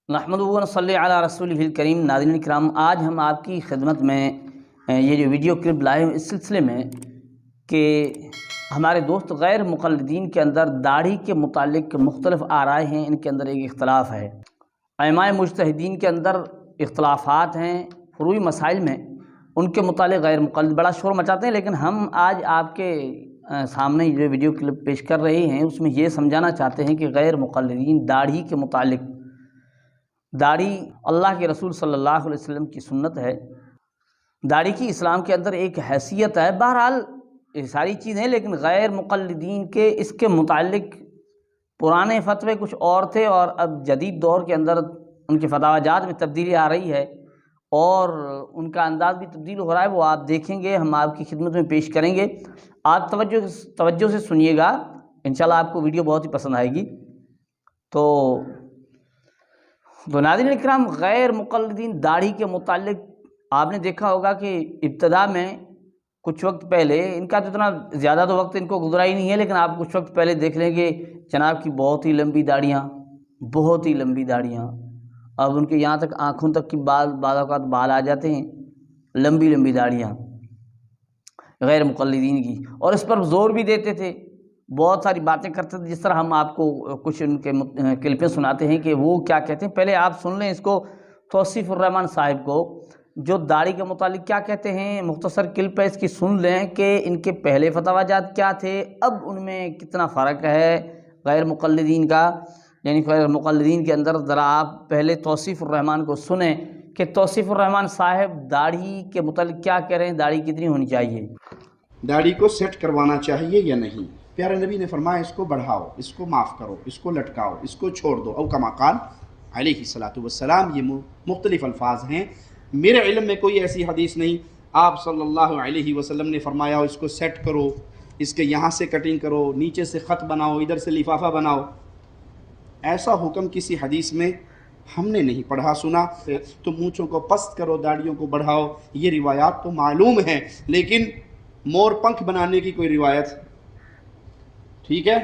نحمدہ و نصلی علی رسولہ الکریم۔ ناظرین کرام، آج ہم آپ کی خدمت میں یہ جو ویڈیو کلپ لائے ہیں اس سلسلے میں کہ ہمارے دوست غیر مقلدین کے اندر داڑھی کے متعلق مختلف آرائے ہیں، ان کے اندر ایک اختلاف ہے۔ ائمہ مجتہدین کے اندر اختلافات ہیں فروعی مسائل میں، ان کے متعلق غیر مقلد بڑا شور مچاتے ہیں، لیکن ہم آج آپ کے سامنے جو ویڈیو کلپ پیش کر رہے ہیں اس میں یہ سمجھانا چاہتے ہیں کہ غیر مقلدین داڑھی کے متعلق، داڑھی اللہ کے رسول صلی اللہ علیہ وسلم کی سنت ہے، داڑھی کی اسلام کے اندر ایک حیثیت ہے۔ بہرحال یہ ساری چیزیں، لیکن غیر مقلدین کے اس کے متعلق پرانے فتوے کچھ اور تھے، اور اب جدید دور کے اندر ان کے فتاوی جات میں تبدیلی آ رہی ہے اور ان کا انداز بھی تبدیل ہو رہا ہے، وہ آپ دیکھیں گے، ہم آپ کی خدمت میں پیش کریں گے۔ آپ توجہ سے سنیے گا، انشاءاللہ آپ کو ویڈیو بہت ہی پسند آئے گی۔ تو ناظرین اکرام، غیر مقلدین داڑھی کے متعلق آپ نے دیکھا ہوگا کہ ابتدا میں کچھ وقت پہلے، ان کا تو اتنا زیادہ تو وقت ان کو گزرا ہی نہیں ہے، لیکن آپ کچھ وقت پہلے دیکھ لیں کہ جناب کی بہت ہی لمبی داڑھیاں، بہت ہی لمبی داڑھیاں، اب ان کے یہاں تک آنکھوں تک کی بعض اوقات بال آ جاتے ہیں، لمبی لمبی داڑھیاں غیر مقلدین کی، اور اس پر زور بھی دیتے تھے، بہت ساری باتیں کرتے تھے، جس طرح ہم آپ کو کچھ ان کے کلپیں سناتے ہیں کہ وہ کیا کہتے ہیں۔ پہلے آپ سن لیں اس کو، توصیف الرحمان صاحب کو، جو داڑھی کے متعلق کیا کہتے ہیں، مختصر کلپ ہے، اس کی سن لیں کہ ان کے پہلے فتویٰ جات کیا تھے، اب ان میں کتنا فرق ہے غیر مقلدین کا، یعنی غیر مقلدین کے اندر۔ ذرا آپ پہلے توصیف الرحمان کو سنیں کہ توصیف الرحمان صاحب داڑھی کے متعلق کیا کہہ رہے ہیں، داڑھی کتنی ہونی چاہیے، داڑھی کو سیٹ کروانا چاہیے یا نہیں۔ پیارے نبی نے فرمایا اس کو بڑھاؤ، اس کو معاف کرو، اس کو لٹکاؤ، اس کو چھوڑ دو، او کما قال علیہ الصلوۃ والسلام۔ یہ مختلف الفاظ ہیں، میرے علم میں کوئی ایسی حدیث نہیں آپ صلی اللہ علیہ وسلم نے فرمایا اس کو سیٹ کرو، اس کے یہاں سے کٹنگ کرو، نیچے سے خط بناؤ، ادھر سے لفافہ بناؤ۔ ایسا حکم کسی حدیث میں ہم نے نہیں پڑھا سنا۔ تو مونچھوں کو پست کرو، داڑھیوں کو بڑھاؤ، یہ روایات تو معلوم ہیں، لیکن مور پنکھ بنانے کی کوئی روایت، ٹھیک ہے،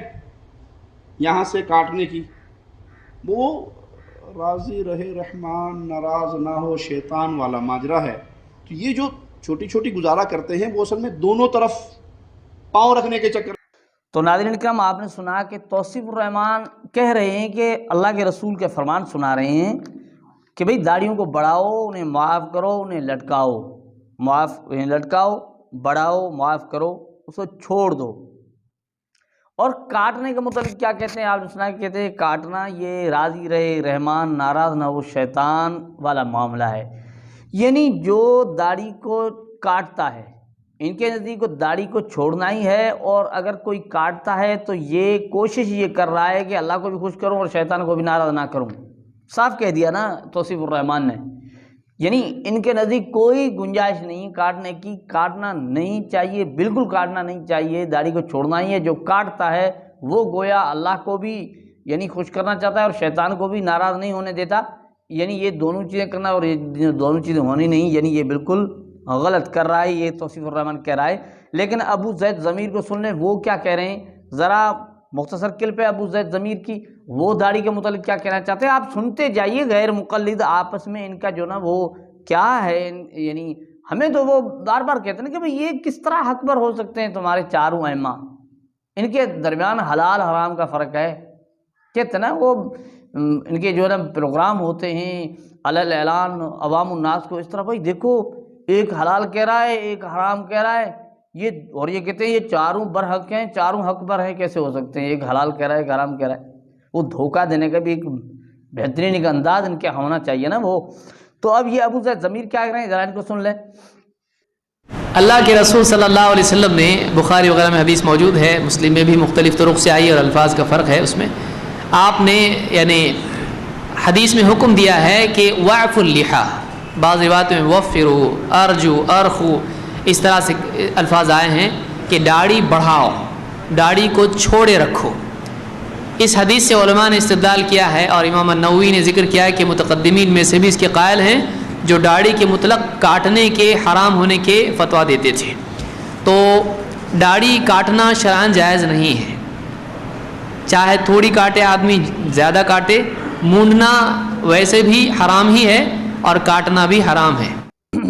یہاں سے کاٹنے کی، وہ راضی رہے رحمان ناراض نہ ہو شیطان والا ماجرا ہے۔ تو یہ جو چھوٹی چھوٹی گزارا کرتے ہیں وہ اصل میں دونوں طرف پاؤں رکھنے کے چکر۔ تو ناظرین کرام، آپ نے سنا کہ توصیف الرحمان کہہ رہے ہیں کہ اللہ کے رسول کے فرمان سنا رہے ہیں کہ بھئی داڑھیوں کو بڑھاؤ، انہیں معاف کرو، انہیں لٹکاؤ، انہیں لٹکاؤ، بڑھاؤ، معاف کرو، اس کو چھوڑ دو۔ اور کاٹنے کے متعلق کیا کہتے ہیں، آپ نے سنا کہ کہتے ہیں کاٹنا یہ راضی رہے رحمان ناراض نہ وہ شیطان والا معاملہ ہے، یعنی جو داڑھی کو کاٹتا ہے، ان کے نزدیک داڑھی کو چھوڑنا ہی ہے، اور اگر کوئی کاٹتا ہے تو یہ کوشش یہ کر رہا ہے کہ اللہ کو بھی خوش کروں اور شیطان کو بھی ناراض نہ کروں۔ صاف کہہ دیا نا توصیف الرحمان نے، یعنی ان کے نزدیک کوئی گنجائش نہیں کاٹنے کی، کاٹنا نہیں چاہیے، بالکل کاٹنا نہیں چاہیے، داڑھی کو چھوڑنا ہی ہے۔ جو کاٹتا ہے وہ گویا اللہ کو بھی یعنی خوش کرنا چاہتا ہے اور شیطان کو بھی ناراض نہیں ہونے دیتا، یعنی یہ دونوں چیزیں کرنا، اور یہ دونوں چیزیں ہونی نہیں، یعنی یہ بالکل غلط کر رہا ہے، یہ توصیف الرحمان کہہ رہا ہے۔ لیکن ابو زید ضمیر کو سن لیں، وہ کیا کہہ رہے ہیں، ذرا مختصر کلپ ہے ابو زید ضمیر کی، وہ داڑھی کے متعلق کیا کہنا چاہتے ہیں، آپ سنتے جائیے۔ غیر مقلد آپس میں ان کا جو نا وہ کیا ہے، یعنی ہمیں تو وہ بار بار کہتے ہیں کہ بھئی یہ کس طرح حق پر ہو سکتے ہیں تمہارے چاروں ائمہ، ان کے درمیان حلال حرام کا فرق ہے، کہتے ہیں نا وہ ان کے جو ہے نا پروگرام ہوتے ہیں علی اعلان عوام الناس کو، اس طرح بھائی دیکھو ایک حلال کہہ رہا ہے ایک حرام کہہ رہا ہے، یہ اور یہ کہتے ہیں یہ چاروں برحق ہیں، چاروں حق پر ہیں، کیسے ہو سکتے ہیں، ایک حلال کہہ رہا ہے ایک حرام کہہ رہا ہے۔ وہ دھوکہ دینے کا بھی ایک بہترین ایک انداز ان کے ہونا چاہیے نا وہ۔ تو اب یہ ابو زید ضمیر کیا کہہ رہے ہیں، ذرا ان کو سن لیں۔ اللہ کے رسول صلی اللہ علیہ وسلم نے، بخاری وغیرہ میں حدیث موجود ہے، مسلم میں بھی مختلف طرق سے آئی اور الفاظ کا فرق ہے اس میں، آپ نے یعنی حدیث میں حکم دیا ہے کہ وعف اللحا، بعض روایتوں میں وفرو، ارجو، ارخو، اس طرح سے الفاظ آئے ہیں کہ داڑھی بڑھاؤ، داڑھی کو چھوڑے رکھو۔ اس حدیث سے علماء نے استدلال کیا ہے، اور امام النووی نے ذکر کیا ہے کہ متقدمین میں سے بھی اس کے قائل ہیں جو داڑھی کے مطلق کاٹنے کے حرام ہونے کے فتویٰ دیتے تھے۔ تو داڑھی کاٹنا شرعاً جائز نہیں ہے، چاہے تھوڑی کاٹے آدمی، زیادہ کاٹے مونڈنا ویسے بھی حرام ہی ہے اور کاٹنا بھی حرام ہے۔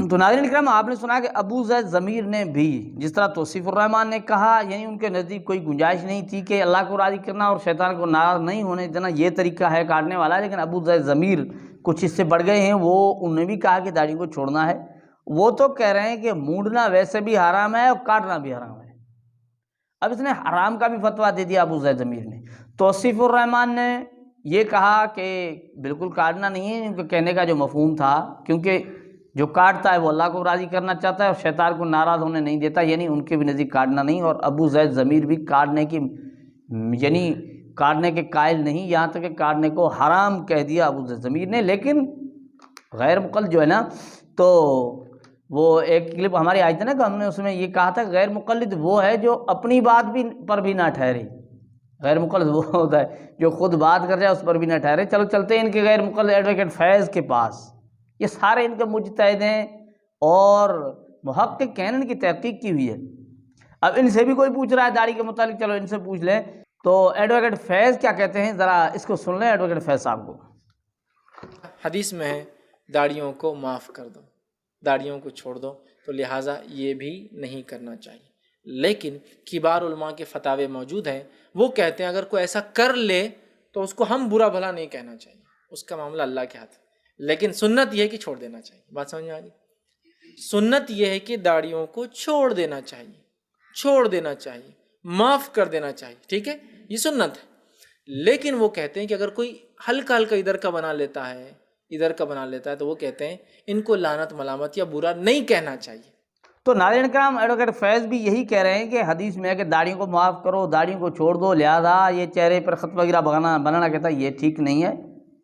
تو ناظرین کرام، آپ نے سنا کہ ابو زید ضمیر نے بھی جس طرح توصیف الرحمان نے کہا، یعنی ان کے نزدیک کوئی گنجائش نہیں تھی کہ اللہ کو راضی کرنا اور شیطان کو ناراض نہیں ہونے دینا یہ طریقہ ہے کاٹنے والا، لیکن ابو زید ضمیر کچھ اس سے بڑھ گئے ہیں، وہ انہوں نے بھی کہا کہ داڑھی کو چھوڑنا ہے۔ وہ تو کہہ رہے ہیں کہ مونڈنا ویسے بھی حرام ہے اور کاٹنا بھی حرام ہے۔ اب اس نے حرام کا بھی فتویٰ دے دیا ابو زید ضمیر نے۔ توصیف الرحمان نے یہ کہا کہ بالکل کاٹنا نہیں ہے، ان کے کہنے کا جو مفہوم تھا، کیونکہ جو کاٹتا ہے وہ اللہ کو راضی کرنا چاہتا ہے اور شیطان کو ناراض ہونے نہیں دیتا، یعنی ان کے بھی نزدیک کاٹنا نہیں، اور ابو زید ضمیر بھی کاٹنے کی یعنی کاٹنے کے قائل نہیں، یہاں تک کہ کاٹنے کو حرام کہہ دیا ابو زید ضمیر نے۔ لیکن غیر مقلد جو ہے نا، تو وہ ایک کلپ ہماری آئی تھی نا کہ ہم نے اس میں یہ کہا تھا غیر مقلد وہ ہے جو اپنی بات بھی پر بھی نہ ٹھہرے۔ غیر مقلد وہ ہوتا ہے جو خود بات کر جائے اس پر بھی نہ ٹھہرے۔ چلو چلتے ہیں ان کے غیر مقلد ایڈوکیٹ فیض کے پاس۔ یہ سارے ان کے مجتہد ہیں اور محقق ہیں، ان کی تحقیق کی ہوئی ہے۔ اب ان سے بھی کوئی پوچھ رہا ہے داڑھی کے متعلق، چلو ان سے پوچھ لیں۔ تو ایڈوکیٹ فیض کیا کہتے ہیں، ذرا اس کو سن لیں ایڈوکیٹ فیض صاحب کو۔ حدیث میں ہے داڑھیوں کو معاف کر دو، داڑھیوں کو چھوڑ دو، تو لہٰذا یہ بھی نہیں کرنا چاہیے۔ لیکن کبار علماء کے فتاوے موجود ہیں، وہ کہتے ہیں اگر کوئی ایسا کر لے تو اس کو ہم برا بھلا نہیں کہنا چاہیے، اس کا معاملہ اللہ کے ہاتھ ہے۔ لیکن سنت یہ ہے کہ چھوڑ دینا چاہیے۔ بات سمجھ میں آ گئی؟ سنت یہ ہے کہ داڑھیوں کو چھوڑ دینا چاہیے، چھوڑ دینا چاہیے، معاف کر دینا چاہیے، ٹھیک ہے، یہ سنت ہے۔ لیکن وہ کہتے ہیں کہ اگر کوئی ہلکا ہلکا ادھر کا بنا لیتا ہے، ادھر کا بنا لیتا ہے، تو وہ کہتے ہیں ان کو لعنت ملامت یا برا نہیں کہنا چاہیے۔ تو ناظرین کرام، ایڈوکیٹ فیض بھی یہی کہہ رہے ہیں کہ حدیث میں ہے کہ داڑھی کو معاف کرو، داڑھی کو چھوڑ دو، لہذا یہ چہرے پر خط وغیرہ بنانا کہتا ہے یہ ٹھیک نہیں ہے۔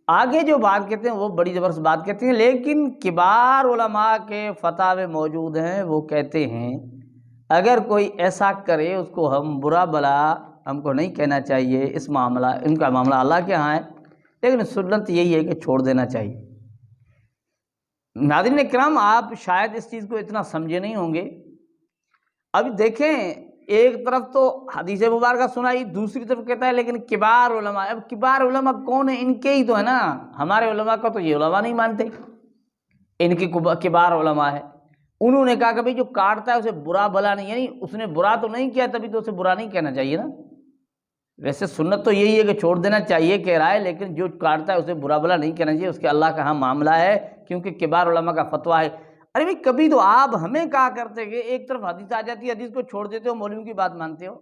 آگے جو بات کہتے ہیں وہ بڑی زبردست بات کہتے ہیں، لیکن کبار علماء کے فتاوے موجود ہیں، وہ کہتے ہیں اگر کوئی ایسا کرے اس کو ہم برا بلا ہم کو نہیں کہنا چاہیے، اس معاملہ ان کا معاملہ اللہ کے ہاں ہے، لیکن سنت یہی ہے کہ چھوڑ دینا چاہیے۔ ناظرین کرام، آپ شاید اس چیز کو اتنا سمجھے نہیں ہوں گے۔ اب دیکھیں، ایک طرف تو حدیث مبارکہ سنائی، دوسری طرف کہتا ہے لیکن کبار علماء۔ اب کبار علماء کون ہیں؟ ان کے ہی تو ہے نا، ہمارے علماء کا تو یہ علماء نہیں مانتے، ان کے کبار علماء ہے۔ انہوں نے کہا کہ بھئی جو کاٹتا ہے اسے برا بھلا نہیں، یعنی اس نے برا تو نہیں کیا تبھی تو اسے برا نہیں کہنا چاہیے نا۔ ویسے سنت تو یہی ہے کہ چھوڑ دینا چاہیے کہہ رہا ہے، لیکن جو کاٹتا ہے اسے برا بھلا نہیں کہنا چاہیے، اس کے اللہ کا ہاں معاملہ ہے، کیونکہ کبار علماء کا فتویٰ ہے۔ ارے بھائی کبھی تو آپ ہمیں کہا کرتے کہ ایک طرف حدیث آ جاتی ہے، حدیث کو چھوڑ دیتے ہو، مولویوں کی بات مانتے ہو۔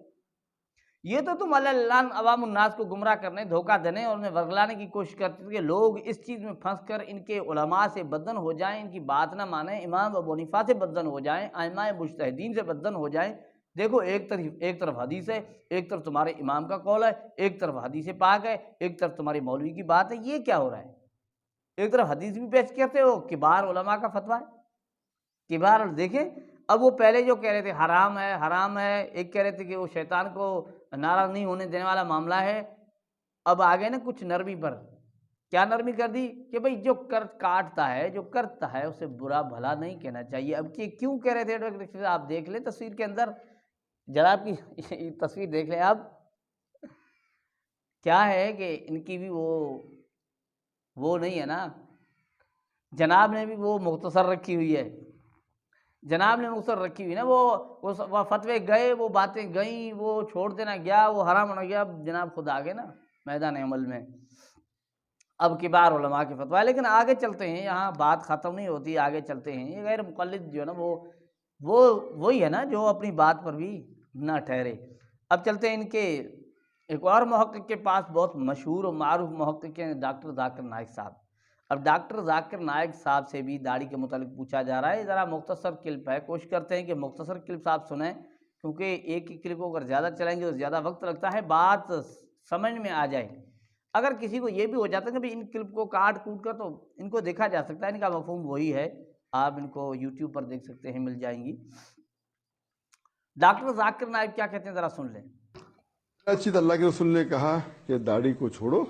یہ تو تم اللہ عوام الناس کو گمراہ کرنے، دھوکہ دینے اور انہیں ورگلانے کی کوشش کرتے تھے کہ لوگ اس چیز میں پھنس کر ان کے علماء سے بدزن ہو جائیں، ان کی بات نہ مانیں، امام ابو حنیفہ سے بدزن ہو جائیں، ائمہ مجتہدین سے بدزن ہو جائیں۔ دیکھو ایک طرف حدیث ہے، ایک طرف تمہارے امام کا قول ہے، ایک طرف حدیث پاک ہے، ایک طرف تمہاری مولوی کی بات ہے، یہ کیا ہو رہا ہے؟ ایک طرف حدیث بھی پیش کرتے ہو، کبار علماء کا فتویٰ ہے۔ کبار دیکھیں، اب وہ پہلے جو کہہ رہے تھے حرام ہے حرام ہے، ایک کہہ رہے تھے کہ وہ شیطان کو ناراض نہیں ہونے دینے والا معاملہ ہے، اب آگے نا کچھ نرمی پر کیا نرمی کر دی کہ بھئی جو کاٹتا ہے، جو کرتا ہے اسے برا بھلا نہیں کہنا چاہیے۔ اب کیوں کہہ رہے تھے؟ آپ دیکھ لیں تصویر کے اندر، جناب کی تصویر دیکھ لیں آپ، کیا ہے کہ ان کی بھی وہ نہیں ہے نا، جناب نے بھی وہ مختصر رکھی ہوئی ہے، جناب نے مختصر رکھی ہوئی نا، وہ فتوے گئے، وہ باتیں گئیں، وہ چھوڑ دینا گیا، وہ حرام ہونا گیا، اب جناب خود آگے نا میدان عمل میں، اب کبار علماء کے فتویٰ۔ لیکن آگے چلتے ہیں، یہاں بات ختم نہیں ہوتی، آگے چلتے ہیں۔ یہ غیر مقلد جو ہے نا وہی ہے نا جو اپنی بات پر بھی نہ ٹھہرے۔ اب چلتے ہیں ان کے ایک اور محقق کے پاس، بہت مشہور و معروف محقق ہیں ڈاکٹر ذاکر نائک صاحب۔ اب ڈاکٹر ذاکر نائک صاحب سے بھی داڑھی کے متعلق پوچھا جا رہا ہے، ذرا مختصر کلپ ہے، کوشش کرتے ہیں کہ مختصر کلپ آپ سنیں، کیونکہ ایک ہی کلپ کو اگر زیادہ چلائیں گے تو زیادہ وقت لگتا ہے، بات سمجھ میں آ جائے۔ اگر کسی کو یہ بھی ہو جاتا ہے کہ بھئی ان کلپ کو کاٹ کوٹ کر تو ان کو دیکھا جا سکتا ہے، ان کا مفہوم وہی ہے، آپ ان کو یوٹیوب پر دیکھ سکتے ہیں، مل جائیں گی۔ ڈاکٹر ذاکر نائک کیا کہتے ہیں، ذرا سن لیں۔ چیز اللہ کے رسول نے کہا کہ داڑھی کو چھوڑو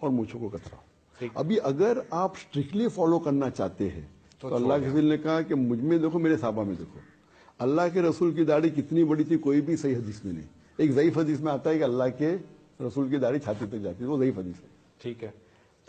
اور مونچھوں کو کتراؤ۔ ابھی اگر آپ اسٹرکٹلی فالو کرنا چاہتے ہیں تو اللہ کے رسول نے کہا کہ مجھ میں دیکھو، میرے صحابہ میں دیکھو۔ اللہ کے رسول کی داڑھی کتنی بڑی تھی کوئی بھی صحیح حدیث میں نہیں۔ ایک ضعیف حدیث میں آتا ہے کہ اللہ کے رسول کی داڑھی چھاتی تک جاتی ہے، وہ ضعیف حدیث ہے، ٹھیک ہے۔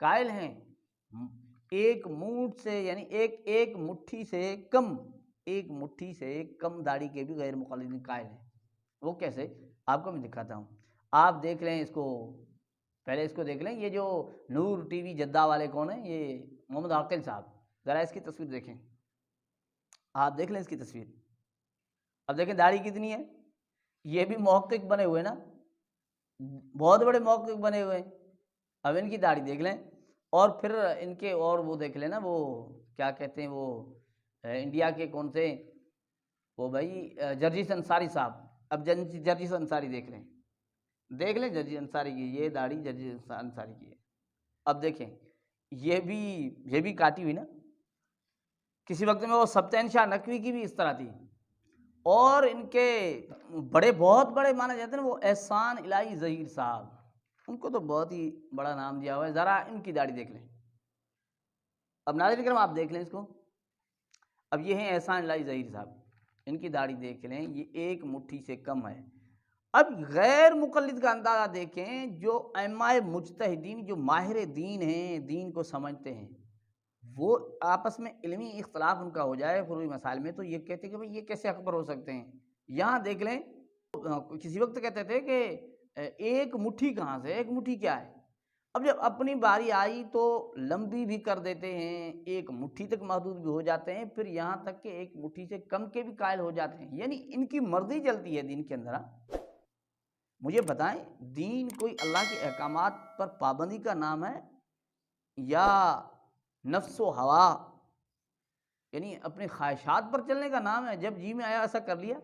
قائل ہیں ایک مٹھ سے یعنی ایک مٹھی سے کم، ایک مٹھی سے کم داڑھی کے بھی غیر مقلدین قائل ہیں۔ وہ کیسے؟ آپ کو میں دکھاتا ہوں، آپ دیکھ لیں اس کو، پہلے اس کو دیکھ لیں۔ یہ جو نور ٹی وی جدہ والے کون ہیں؟ یہ محمد عاقل صاحب، ذرا اس کی تصویر دیکھیں، آپ دیکھ لیں اس کی تصویر۔ اب دیکھیں داڑھی کتنی ہے، یہ بھی محقق بنے ہوئے نا، بہت بڑے محقق بنے ہوئے ہیں۔ اب ان کی داڑھی دیکھ لیں، اور پھر ان کے اور وہ دیکھ لیں نا، وہ کیا کہتے ہیں، وہ انڈیا کے کون سے، وہ بھائی جرجیس انصاری صاحب۔ اب جرجیس انصاری دیکھ لیں جرجیس انصاری کی یہ داڑھی جرجیس انصاری کی ہے۔ اب دیکھیں یہ بھی کاٹی ہوئی نا، کسی وقت میں وہ سبطین شاہ نقوی کی بھی اس طرح تھی، اور ان کے بڑے بہت بڑے مانے جاتے ہیں وہ احسان الہی ظہیر صاحب، ان کو تو بہت ہی بڑا نام دیا ہوا ہے۔ ذرا ان کی داڑھی دیکھ لیں۔ اب ناظرین کرام آپ دیکھ لیں اس کو، اب یہ ہیں احسان الہی ظہیر صاحب، ان کی داڑھی دیکھ لیں، یہ ایک مٹھی سے کم ہے۔ اب غیر مقلد کا اندازہ دیکھیں، جو ائمہ مجتہدین، جو ماہر دین ہیں، دین کو سمجھتے ہیں، وہ آپس میں علمی اختلاف ان کا ہو جائے فروعی مسائل میں، تو یہ کہتے ہیں کہ بھئی یہ کیسے اکبر ہو سکتے ہیں۔ یہاں دیکھ لیں، کسی وقت کہتے تھے کہ ایک مٹھی کہاں سے، ایک مٹھی کیا ہے؟ اب جب اپنی باری آئی تو لمبی بھی کر دیتے ہیں، ایک مٹھی تک محدود بھی ہو جاتے ہیں، پھر یہاں تک کہ ایک مٹھی سے کم کے بھی قائل ہو جاتے ہیں۔ یعنی ان کی مرضی چلتی ہے دین کے اندر۔ مجھے بتائیں، دین کوئی اللہ کے احکامات پر پابندی کا نام ہے یا نفس و ہوا یعنی اپنے خواہشات پر چلنے کا نام ہے؟ جب جی میں آیا ایسا کر لیا۔